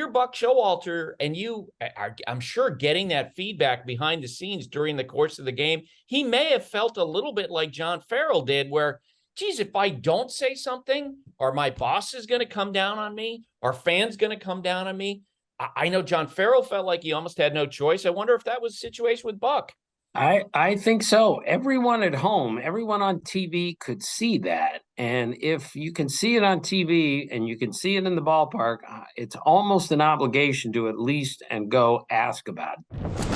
you're Buck Showalter and you are, I'm sure, getting that feedback behind the scenes during the course of the game, he may have felt a little bit like John Farrell did, where, geez, if I don't say something, are my boss is going to come down on me? Are fans going to come down on me? I know John Farrell felt like he almost had no choice. I wonder if that was the situation with Buck. I think so. Everyone at home, everyone on TV could see that. And if you can see it on TV and you can see it in the ballpark, it's almost an obligation to at least and go ask about it.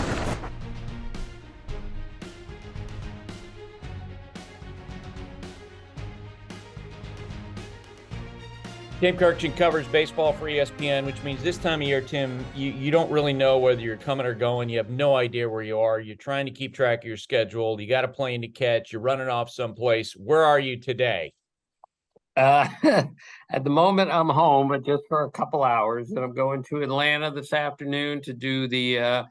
Tim Kurkjian covers baseball for ESPN, which means this time of year, Tim, you don't really know whether you're coming or going. You have no idea where you are. You're trying to keep track of your schedule. You got a plane to catch. You're running off someplace. Where are you today? At the moment, I'm home, but just for a couple hours. And I'm going to Atlanta this afternoon to do the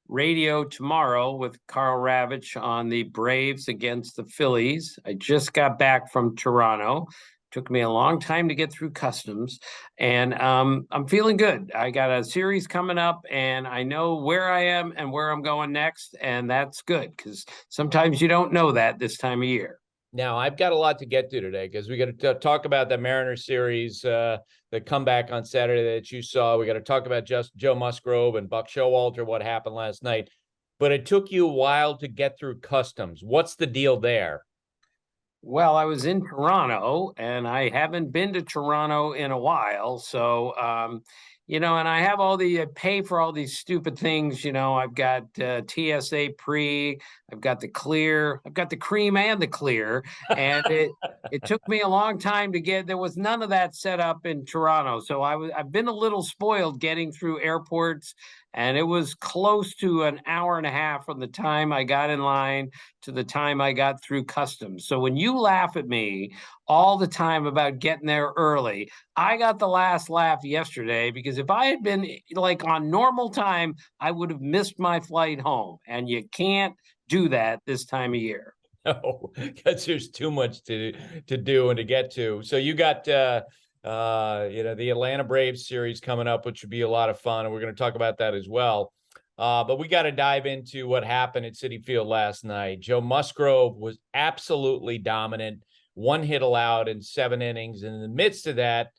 radio tomorrow with Carl Ravitch on the Braves against the Phillies. I just got back from Toronto. Took me a long time to get through customs, and I'm feeling good. I got a series coming up, and I know where I am and where I'm going next, and that's good because sometimes you don't know that this time of year. Now, I've got a lot to get to today because we got to talk about the Mariners series, the comeback on Saturday that you saw. We got to talk about just Joe Musgrove and Buck Showalter, what happened last night. But it took you a while to get through customs. What's the deal there? Well, I was in Toronto, and I haven't been to Toronto in a while. So, and I have pay for all these stupid things. I've got TSA pre, I've got the clear, I've got the cream and the clear. And it took me a long time to there was none of that set up in Toronto. So I've been a little spoiled getting through airports. And it was close to an hour and a half from the time I got in line to the time I got through customs. So when you laugh at me all the time about getting there early, I got the last laugh yesterday because if I had been like on normal time, I would have missed my flight home. And you can't do that this time of year. No, because there's too much to do and to get to. So you got the Atlanta Braves series coming up, which would be a lot of fun. And we're going to talk about that as well. But we got to dive into what happened at Citi Field last night. Joe Musgrove was absolutely dominant, 1 hit allowed in 7 innings. And in the midst of that,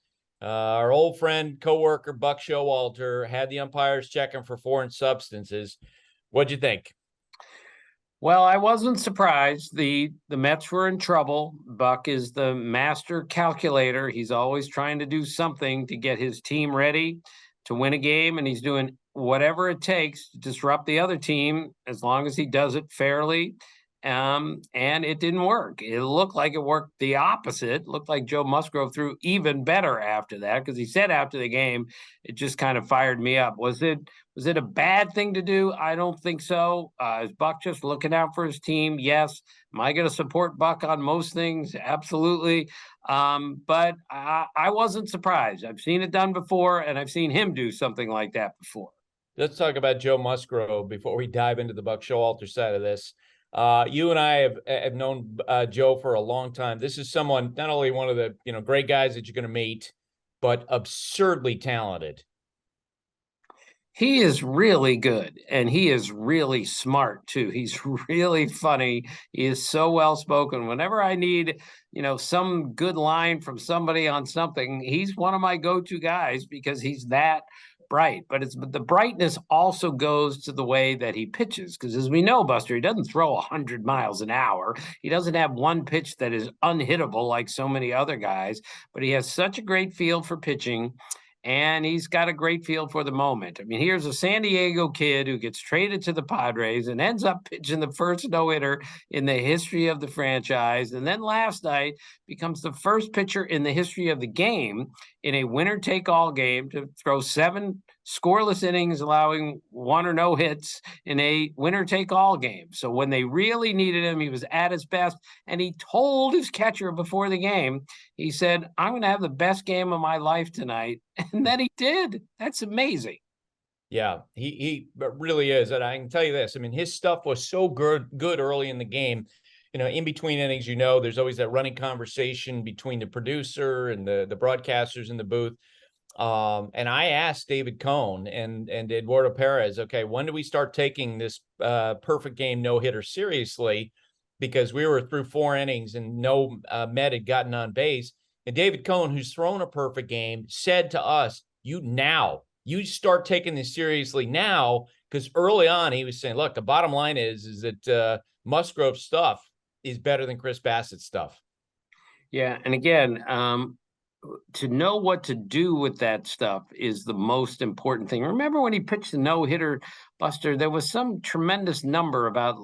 our old friend, coworker, Buck Showalter had the umpires checking for foreign substances. What'd you think? Well, I wasn't surprised. The Mets were in trouble. Buck is the master calculator. He's always trying to do something to get his team ready to win a game, and he's doing whatever it takes to disrupt the other team as long as he does it fairly. And it didn't work. It looked like it worked the opposite. It looked like Joe Musgrove threw even better after that because he said after the game, it just kind of fired me up. Was it a bad thing to do? I don't think so. Is Buck just looking out for his team? Yes. Am I going to support Buck on most things? Absolutely. But I wasn't surprised. I've seen it done before, and I've seen him do something like that before. Let's talk about Joe Musgrove before we dive into the Buck Showalter side of this. You and I have known Joe for a long time. This is someone, not only one of the great guys that you're going to meet, but absurdly talented. He is really good, and he is really smart too. He's really funny. He is so well spoken. Whenever I need, some good line from somebody on something, he's one of my go-to guys because he's that bright. But the brightness also goes to the way that he pitches, because as we know, Buster, he doesn't throw 100 miles an hour. He doesn't have one pitch that is unhittable like so many other guys, but he has such a great feel for pitching. And he's got a great feel for the moment. I mean, here's a San Diego kid who gets traded to the Padres and ends up pitching the first no-hitter in the history of the franchise. And then last night becomes the first pitcher in the history of the game in a winner-take-all game to throw 7 scoreless innings, allowing 1 or no hits in a winner-take-all game. So when they really needed him, he was at his best. And he told his catcher before the game, he said, I'm going to have the best game of my life tonight. And then he did. That's amazing. Yeah, he really is. And I can tell you this. I mean, his stuff was so good early in the game. In between innings, there's always that running conversation between the producer and the broadcasters in the booth. And I asked David Cohn and Eduardo Perez, okay, when do we start taking this perfect game no-hitter seriously? Because we were through 4 innings and no Met had gotten on base. And David Cohn, who's thrown a perfect game, said to us, you start taking this seriously now, because early on he was saying, look, the bottom line is that Musgrove stuff is better than Chris Bassett's stuff. Yeah, and again, to know what to do with that stuff is the most important thing. Remember when he pitched the no-hitter, Buster, there was some tremendous number about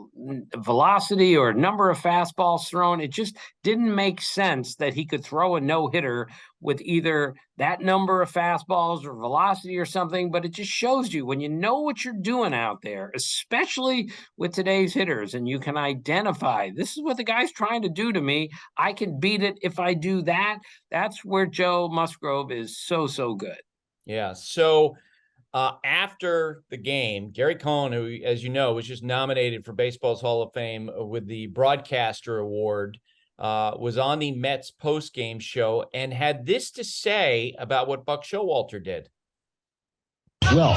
velocity or number of fastballs thrown. It just didn't make sense that he could throw a no-hitter with either that number of fastballs or velocity or something. But it just shows you, when you know what you're doing out there, especially with today's hitters, and you can identify, this is what the guy's trying to do to me, I can beat it if I do that. That's where Joe Musgrove is so good. Yeah. So after the game, Gary Cohn, who, as you know, was just nominated for Baseball's Hall of Fame with the Broadcaster Award, was on the Mets post-game show and had this to say about what Buck Showalter did. Well,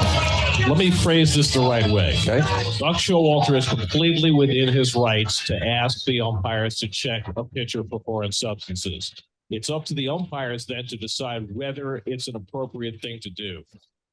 let me phrase this the right way. Okay. Buck Showalter is completely within his rights to ask the umpires to check a pitcher for foreign substances. It's up to the umpires then to decide whether it's an appropriate thing to do.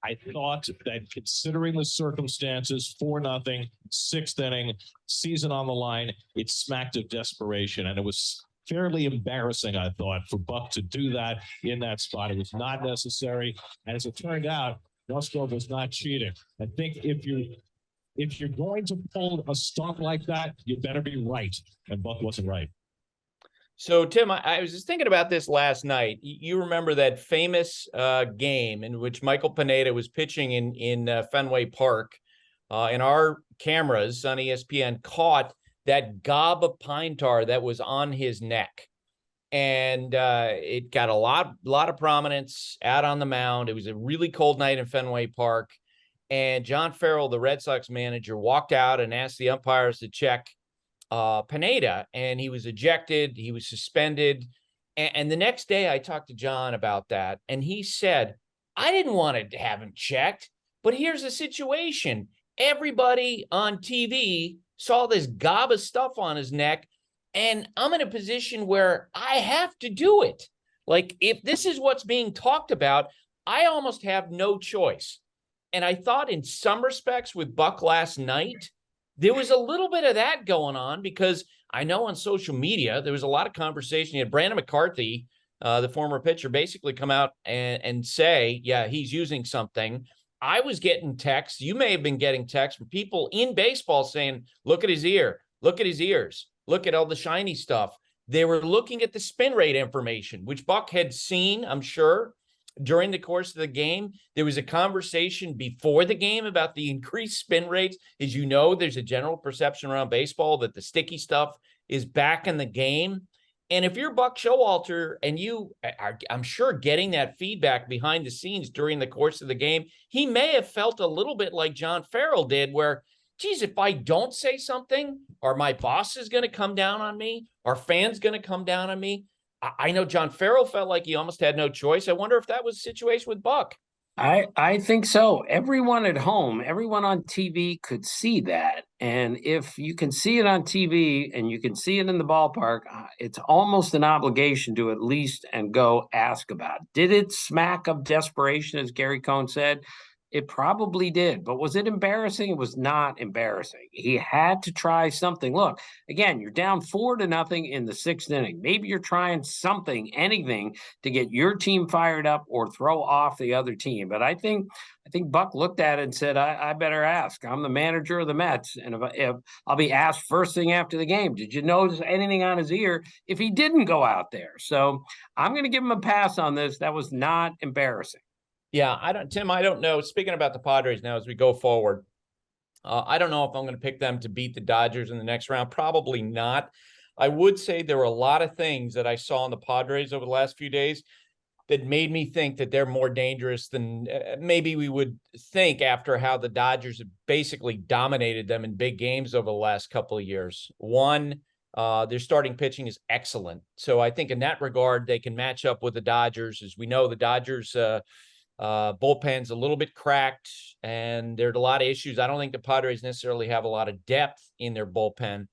I thought that, considering the circumstances, 4-0, 6th inning, season on the line, it smacked of desperation. And it was fairly embarrassing, I thought, for Buck to do that in that spot. It was not necessary. And as it turned out, Musgrove was not cheating. I think if you're going to pull a stunt like that, you better be right. And Buck wasn't right. So, Tim, I was just thinking about this last night. You remember that famous game in which Michael Pineda was pitching in Fenway Park, and our cameras on ESPN caught that gob of pine tar that was on his neck. And it got a lot of prominence out on the mound. It was a really cold night in Fenway Park. And John Farrell, the Red Sox manager, walked out and asked the umpires to check Pineda, and he was ejected. He was suspended. And the next day I talked to John about that, and he said, I didn't want to have him checked, but here's the situation. Everybody on TV saw this gob of stuff on his neck, and I'm in a position where I have to do it. Like, if this is what's being talked about, I almost have no choice. And I thought in some respects with Buck last night, there was a little bit of that going on, because I know on social media, there was a lot of conversation. You had Brandon McCarthy, the former pitcher, basically come out and say, yeah, he's using something. I was getting texts. You may have been getting texts from people in baseball saying, look at his ear, look at his ears, look at all the shiny stuff. They were looking at the spin rate information, which Buck had seen, I'm sure, during the course of the game. There was a conversation before the game about the increased spin rates. As you know, there's a general perception around baseball that the sticky stuff is back in the game. And if you're Buck Showalter and you are, I'm sure, getting that feedback behind the scenes during the course of the game, he may have felt a little bit like John Farrell did, where, geez, if I don't say something, are my boss is going to come down on me? Are fans going to come down on me? I know John Farrell felt like he almost had no choice. I wonder if that was the situation with Buck. I think so. Everyone at home, everyone on TV could see that. And if you can see it on TV and you can see it in the ballpark, it's almost an obligation to at least and go ask about it. Did it smack of desperation, as Gary Cohn said? It probably did, but was it embarrassing? It was not embarrassing. He had to try something. Look, again, you're down 4-0 in the 6th inning. Maybe you're trying something, anything, to get your team fired up or throw off the other team. But I think Buck looked at it and said, I better ask. I'm the manager of the Mets, and if I'll be asked first thing after the game, did you notice anything on his ear if he didn't go out there? So I'm going to give him a pass on this. That was not embarrassing. Yeah, Tim, I don't know. Speaking about the Padres now as we go forward, I don't know if I'm going to pick them to beat the Dodgers in the next round. Probably not. I would say there were a lot of things that I saw in the Padres over the last few days that made me think that they're more dangerous than maybe we would think after how the Dodgers have basically dominated them in big games over the last couple of years. One, their starting pitching is excellent. So I think in that regard, they can match up with the Dodgers. As we know, the Dodgers Bullpen's a little bit cracked, and there's a lot of issues. I don't think the Padres necessarily have a lot of depth in their bullpen.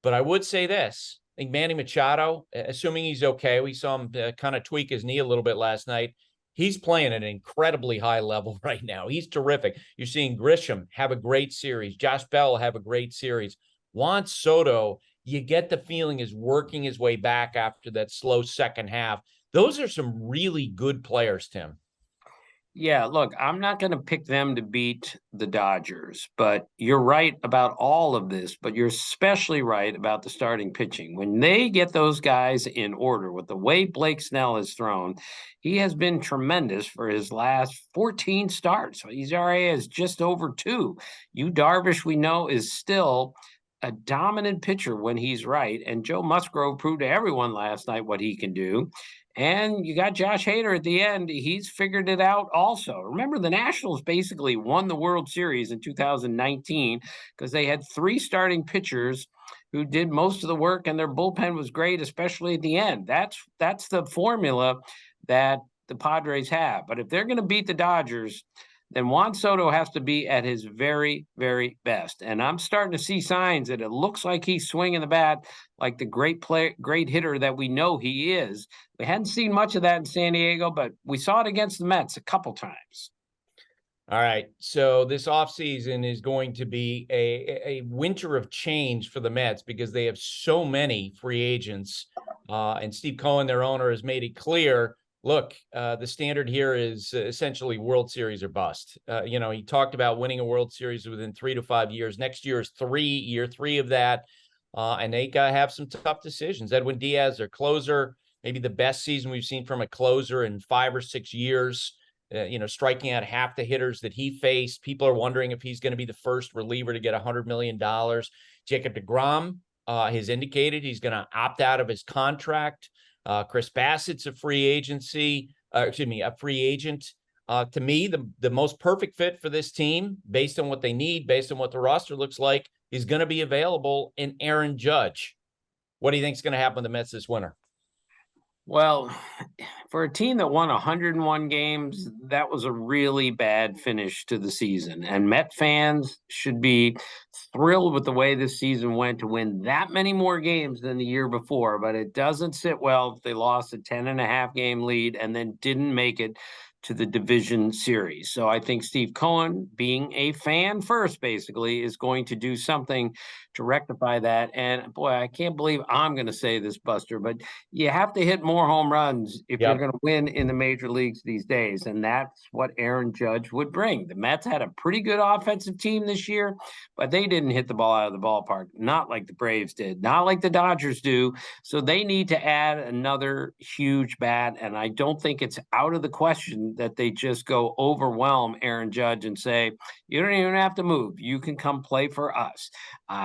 But I would say this. I think Manny Machado, assuming he's okay, we saw him kind of tweak his knee a little bit last night. He's playing at an incredibly high level right now. He's terrific. You're seeing Grisham have a great series. Josh Bell have a great series. Juan Soto, you get the feeling, is working his way back after that slow second half. Those are some really good players, Tim. Yeah, look, I'm not going to pick them to beat the Dodgers, but you're right about all of this, but you're especially right about the starting pitching. When they get those guys in order with the way Blake Snell has thrown, he has been tremendous for his last 14 starts. His ERA is just over 2. Yu Darvish, we know, is still a dominant pitcher when he's right, and Joe Musgrove proved to everyone last night what he can do. And you got Josh Hader at the end. He's figured it out also. Remember, the Nationals basically won the World Series in 2019 because they had 3 starting pitchers who did most of the work, and their bullpen was great, especially at the end. That's the formula that the Padres have. But if they're going to beat the Dodgers, then Juan Soto has to be at his very, very best. And I'm starting to see signs that it looks like he's swinging the bat like the great hitter that we know he is. We hadn't seen much of that in San Diego, but we saw it against the Mets a couple times. All right. So this offseason is going to be a winter of change for the Mets because they have so many free agents. And Steve Cohen, their owner, has made it clear, look, the standard here is essentially World Series or bust. He talked about winning a World Series within 3 to 5 years. Next year is year three of that. And they got to have some tough decisions. Edwin Diaz, their closer, maybe the best season we've seen from a closer in 5 or 6 years, striking out half the hitters that he faced. People are wondering if he's going to be the first reliever to get $100 million. Jacob deGrom has indicated he's going to opt out of his contract. Chris Bassett's a free agent. To me, the most perfect fit for this team, based on what they need, based on what the roster looks like, is going to be available in Aaron Judge. What do you think is going to happen with the Mets this winter? Well, for a team that won 101 games, that was a really bad finish to the season. And Met fans should be thrilled with the way this season went to win that many more games than the year before. But it doesn't sit well if they lost a 10.5 game lead and then didn't make it to the division series. So I think Steve Cohen, being a fan first, basically, is going to do something to rectify that. And boy, I can't believe I'm going to say this, Buster, but you have to hit more home runs if you're going to win in the major leagues these days. And that's what Aaron Judge would bring. The Mets had a pretty good offensive team this year, but they didn't hit the ball out of the ballpark, not like the Braves did, not like the Dodgers do. So they need to add another huge bat. And I don't think it's out of the question that they just go overwhelm Aaron Judge and say, you don't even have to move. You can come play for us.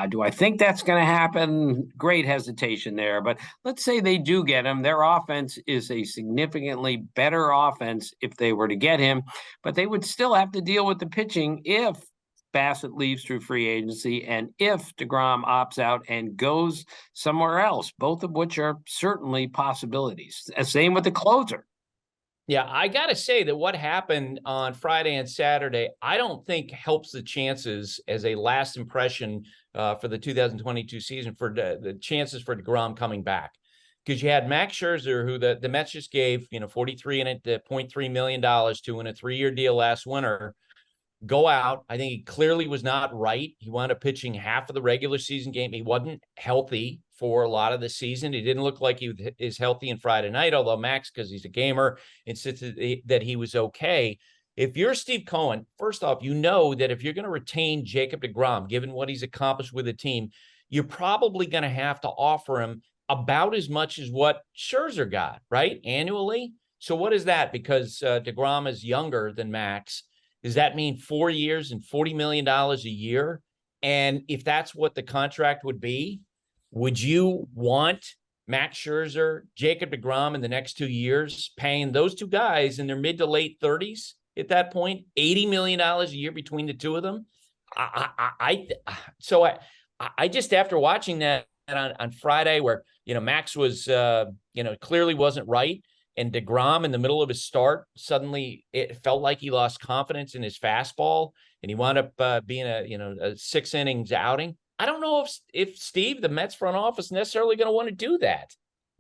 Do I think that's going to happen? Great hesitation there. But let's say they do get him. Their offense is a significantly better offense if they were to get him. But they would still have to deal with the pitching if Bassett leaves through free agency and if deGrom opts out and goes somewhere else, both of which are certainly possibilities. Same with the closer. Yeah, I got to say that what happened on Friday and Saturday, I don't think helps the chances as a last impression for the 2022 season for the chances for deGrom coming back. Because you had Max Scherzer, who the Mets just gave, $43.3 million to in a 3-year deal last winter, go out. I think he clearly was not right. He wound up pitching half of the regular season game. He wasn't healthy for a lot of the season. He didn't look like he is healthy on Friday night, although Max, because he's a gamer, insisted that he was okay. If you're Steve Cohen, first off, you know that if you're going to retain Jacob deGrom, given what he's accomplished with the team, you're probably going to have to offer him about as much as what Scherzer got, right? Annually. So what is that? Because deGrom is younger than Max. Does that mean 4 years and $40 million a year? And if that's what the contract would be, would you want Max Scherzer, Jacob deGrom in the next 2 years, paying those two guys in their mid to late 30s at that point, $80 million a year between the two of them? I just, after watching that on Friday where, Max was, clearly wasn't right, And DeGrom, in the middle of his start, suddenly it felt like he lost confidence in his fastball, and he wound up being a 6 innings outing. I don't know if Steve, the Mets front office, necessarily going to want to do that.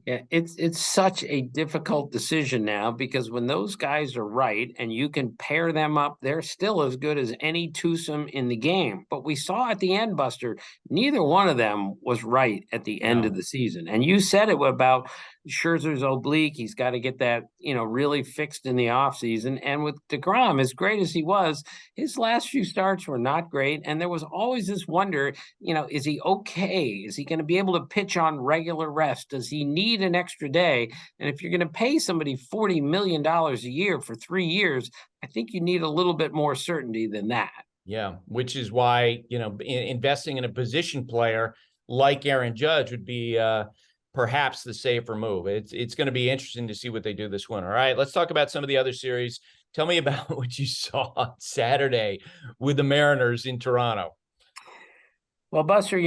Yeah, it's such a difficult decision now because when those guys are right and you can pair them up, they're still as good as any twosome in the game. But we saw at the end, Buster, neither one of them was right at the end of the season. And you said it about Scherzer's oblique. He's got to get that, really fixed in the offseason. And with DeGrom, as great as he was, his last few starts were not great. And there was always this wonder, is he okay? Is he going to be able to pitch on regular rest? Does he need an extra day? And if you're going to pay somebody $40 million a year for 3 years, I think you need a little bit more certainty than that. Yeah, which is why, investing in a position player like Aaron Judge would be perhaps the safer move. It's going to be interesting to see what they do this winter. All right, let's talk about some of the other series. Tell me about what you saw on Saturday with the Mariners in Toronto. Well, Buster,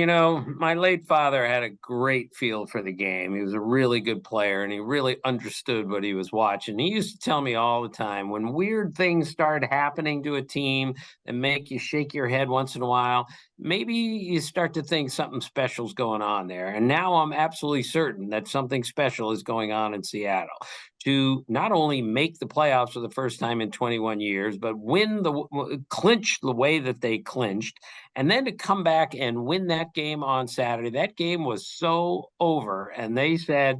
my late father had a great feel for the game. He was a really good player, and he really understood what he was watching. He used to tell me all the time, when weird things start happening to a team that make you shake your head once in a while, maybe you start to think something special is going on there. And now I'm absolutely certain that something special is going on in Seattle to not only make the playoffs for the first time in 21 years, but clinch the way that they clinched, and then to come back and win that game on Saturday. That game was so over, and they said,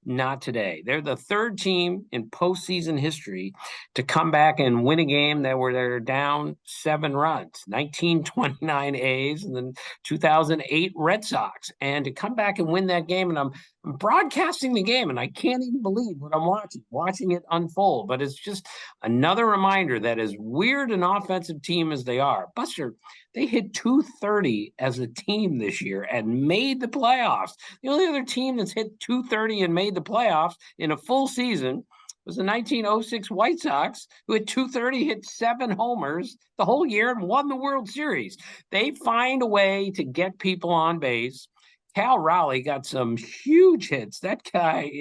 not today. They're the third team in postseason history to come back and win a game they're down 7 runs, 1929 A's and then 2008 Red Sox. And to come back and win that game, and I'm broadcasting the game, and I can't even believe what I'm watching it unfold. But it's just another reminder that as weird an offensive team as they are, Buster, they hit 230 as a team this year and made the playoffs. The only other team that's hit 230 and made the playoffs in a full season was the 1906 White Sox, who at 230 hit 7 homers the whole year and won the World Series. They find a way to get people on base. Cal Raleigh got some huge hits. That guy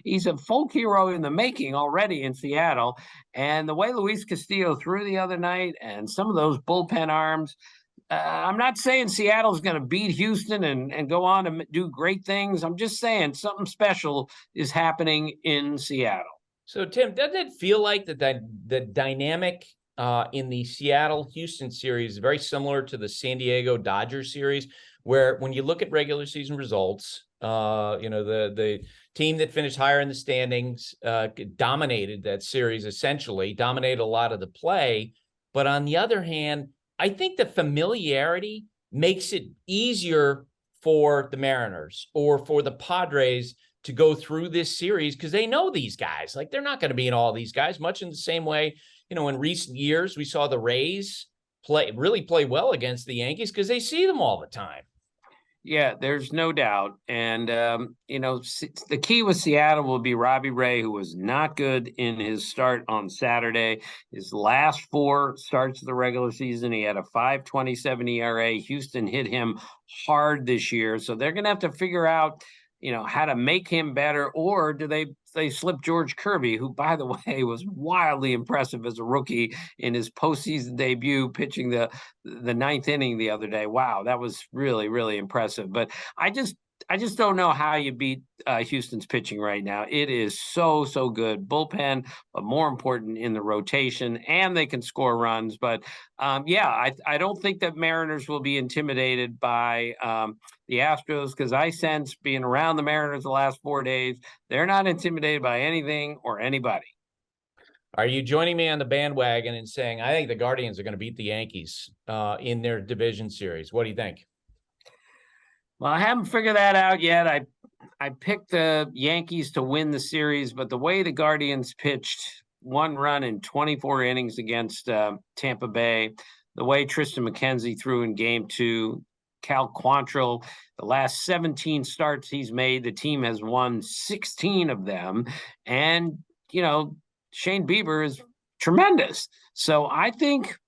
he's a folk hero in the making already in Seattle. And the way Luis Castillo threw the other night and some of those bullpen arms, I'm not saying Seattle's going to beat Houston and go on to do great things. I'm just saying something special is happening in Seattle. So, Tim, doesn't it feel like the dynamic in the Seattle-Houston series is very similar to the San Diego Dodgers series, where when you look at regular season results, the team that finished higher in the standings dominated that series, essentially dominated a lot of the play. But on the other hand, I think the familiarity makes it easier for the Mariners or for the Padres to go through this series because they know these guys. Like, they're not going to be in all these guys, much in the same way, in recent years, we saw the Rays really play well against the Yankees because they see them all the time. Yeah, there's no doubt. And, the key with Seattle will be Robbie Ray, who was not good in his start on Saturday. His last 4 starts of the regular season, he had a 5.27 ERA. Houston hit him hard this year. So they're going to have to figure out, how to make him better, or do they slip George Kirby, who, by the way, was wildly impressive as a rookie in his postseason debut, pitching the 9th inning the other day. Wow, that was really, really impressive. But I just don't know how you beat Houston's pitching right now. It is so good. Bullpen, but more important in the rotation, and they can score runs. But I don't think that Mariners will be intimidated by the Astros, because I sense, being around the Mariners the last 4 days, they're not intimidated by anything or anybody. Are you joining me on the bandwagon and saying, I think the Guardians are going to beat the Yankees in their division series? What do you think? Well, I haven't figured that out yet. I picked the Yankees to win the series, but the way the Guardians pitched 1 run in 24 innings against Tampa Bay, the way Tristan McKenzie threw in Game 2, Cal Quantrill, the last 17 starts he's made, the team has won 16 of them. And, Shane Bieber is tremendous. So I think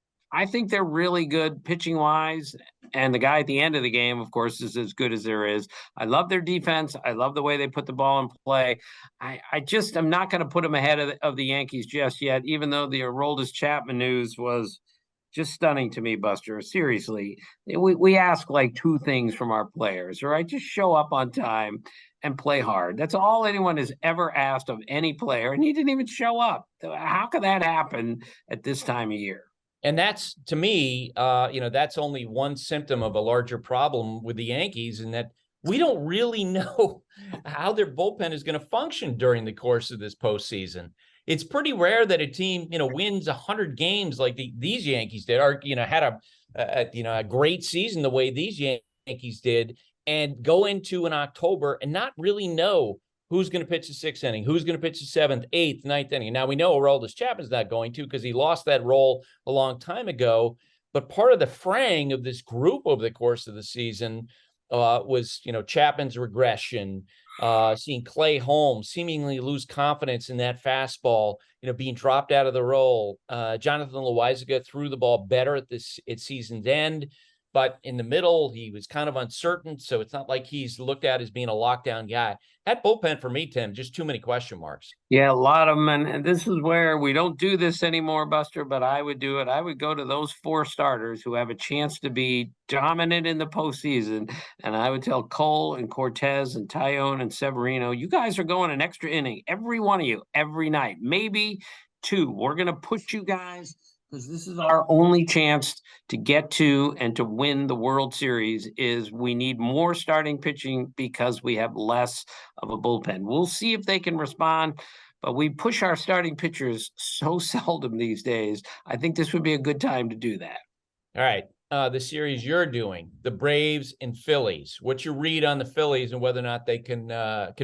they're really good pitching wise. And the guy at the end of the game, of course, is as good as there is. I love their defense. I love the way they put the ball in play. I just am not going to put them ahead of the Yankees just yet, even though the Aroldis Chapman news was just stunning to me, Buster. Seriously, we ask like two things from our players, all right? Just show up on time and play hard. That's all anyone has ever asked of any player, and he didn't even show up. How could that happen at this time of year? And that's, to me, that's only one symptom of a larger problem with the Yankees, in that we don't really know how their bullpen is going to function during the course of this postseason. It's pretty rare that a team, wins 100 games like these Yankees did, or, had a great season the way these Yankees did, and go into an October and not really know who's going to pitch the sixth inning, who's going to pitch the seventh, eighth, ninth inning. Now, we know Aroldis Chapman's not going to, because he lost that role a long time ago. But part of the fraying of this group over the course of the season was, Chapman's regression, seeing Clay Holmes seemingly lose confidence in that fastball, being dropped out of the role. Jonathan Loaisiga threw the ball better at season's end, but in the middle, he was kind of uncertain. So it's not like he's looked at as being a lockdown guy. That bullpen for me, Tim, just too many question marks. Yeah, a lot of them. And this is where we don't do this anymore, Buster, but I would do it. I would go to those four starters who have a chance to be dominant in the postseason. And I would tell Cole and Cortez and Tyone and Severino, you guys are going an extra inning, every one of you, every night, maybe two. We're going to push you guys, because this is our only chance to get to and to win the World Series. Is we need more starting pitching because we have less of a bullpen. We'll see if they can respond, but we push our starting pitchers so seldom these days. I think this would be a good time to do that. All right. The series you're doing, the Braves and Phillies. What's your read on the Phillies and whether or not they can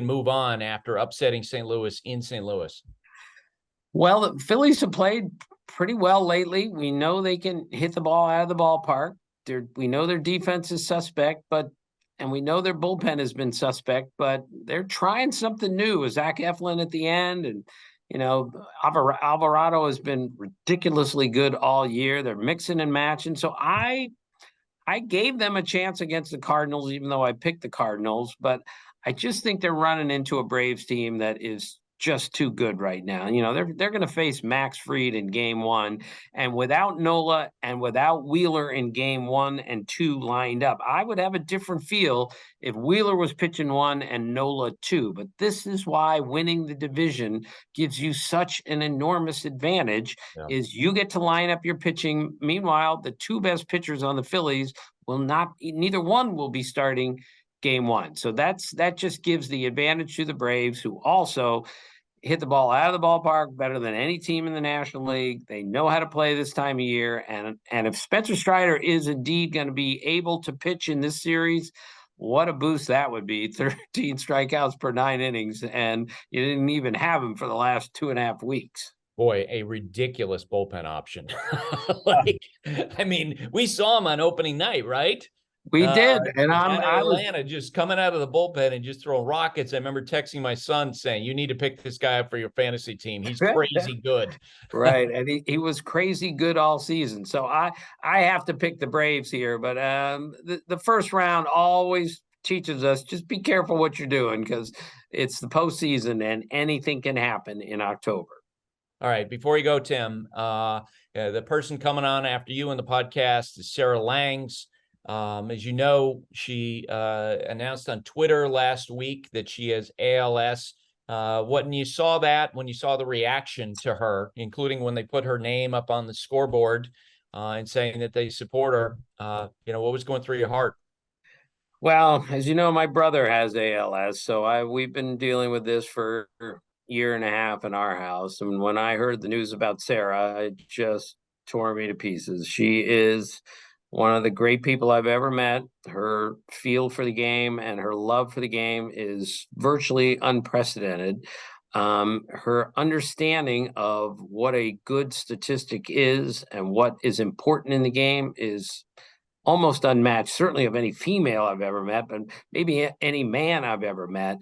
move on after upsetting St. Louis in St. Louis? Well, the Phillies have played pretty well lately. We know they can hit the ball out of the ballpark. We know their defense is suspect, and we know their bullpen has been suspect, but they're trying something new with Zach Eflin at the end. And, Alvarado has been ridiculously good all year. They're mixing and matching. So I gave them a chance against the Cardinals, even though I picked the Cardinals, but I just think they're running into a Braves team that is just too good right now. They're going to face Max Fried in game one, and without Nola and without Wheeler in game 1 and 2 lined up, I would have a different feel if Wheeler was pitching 1 and Nola 2. But this is why winning the division gives you such an enormous advantage, is you get to line up your pitching. Meanwhile, the two best pitchers on the Phillies neither one will be starting game 1. So that just gives the advantage to the Braves, who also hit the ball out of the ballpark better than any team in the National League. They know how to play this time of year. And if Spencer Strider is indeed going to be able to pitch in this series, what a boost that would be. 13 strikeouts per 9 innings, and you didn't even have him for the last 2.5 weeks. Boy, a ridiculous bullpen option. We saw him on opening night, right? We did, and Atlanta just coming out of the bullpen and just throwing rockets. I remember texting my son saying, "You need to pick this guy up for your fantasy team. He's crazy good." Right, and he was crazy good all season. So I have to pick the Braves here, but the first round always teaches us just be careful what you're doing, because it's the postseason and anything can happen in October. All right, before you go, Tim, the person coming on after you in the podcast is Sarah Langs. As you know, she announced on Twitter last week that she has ALS. When you saw the reaction to her, including when they put her name up on the scoreboard and saying that they support her, what was going through your heart? Well, as you know, my brother has ALS, so we've been dealing with this for a year and a half in our house. And when I heard the news about Sarah, it just tore me to pieces. She is one of the great people I've ever met. Her feel for the game and her love for the game is virtually unprecedented. Her understanding of what a good statistic is and what is important in the game is almost unmatched, certainly of any female I've ever met, but maybe any man I've ever met.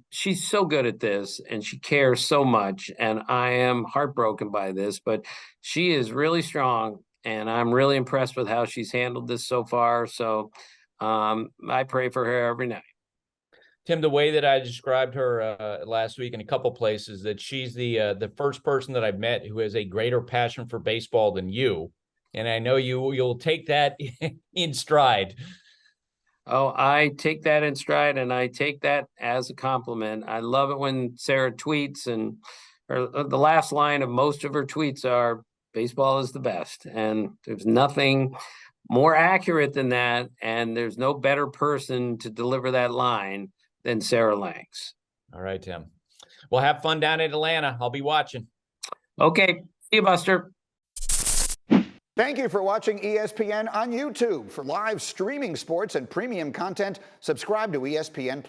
She's so good at this and she cares so much. And I am heartbroken by this, but she is really strong. and I'm really impressed with how she's handled this so far. So I pray for her every night. Tim, the way that I described her last week in a couple places, that she's the first person that I've met who has a greater passion for baseball than you. And I know you'll take that in stride. Oh, I take that in stride, and I take that as a compliment. I love it when Sarah tweets, and the last line of most of her tweets are, "Baseball is the best." And there's nothing more accurate than that. And there's no better person to deliver that line than Sarah Langs. All right, Tim. Well, have fun down in Atlanta. I'll be watching. Okay. See you, Buster. Thank you for watching ESPN on YouTube. For live streaming sports and premium content, subscribe to ESPN+.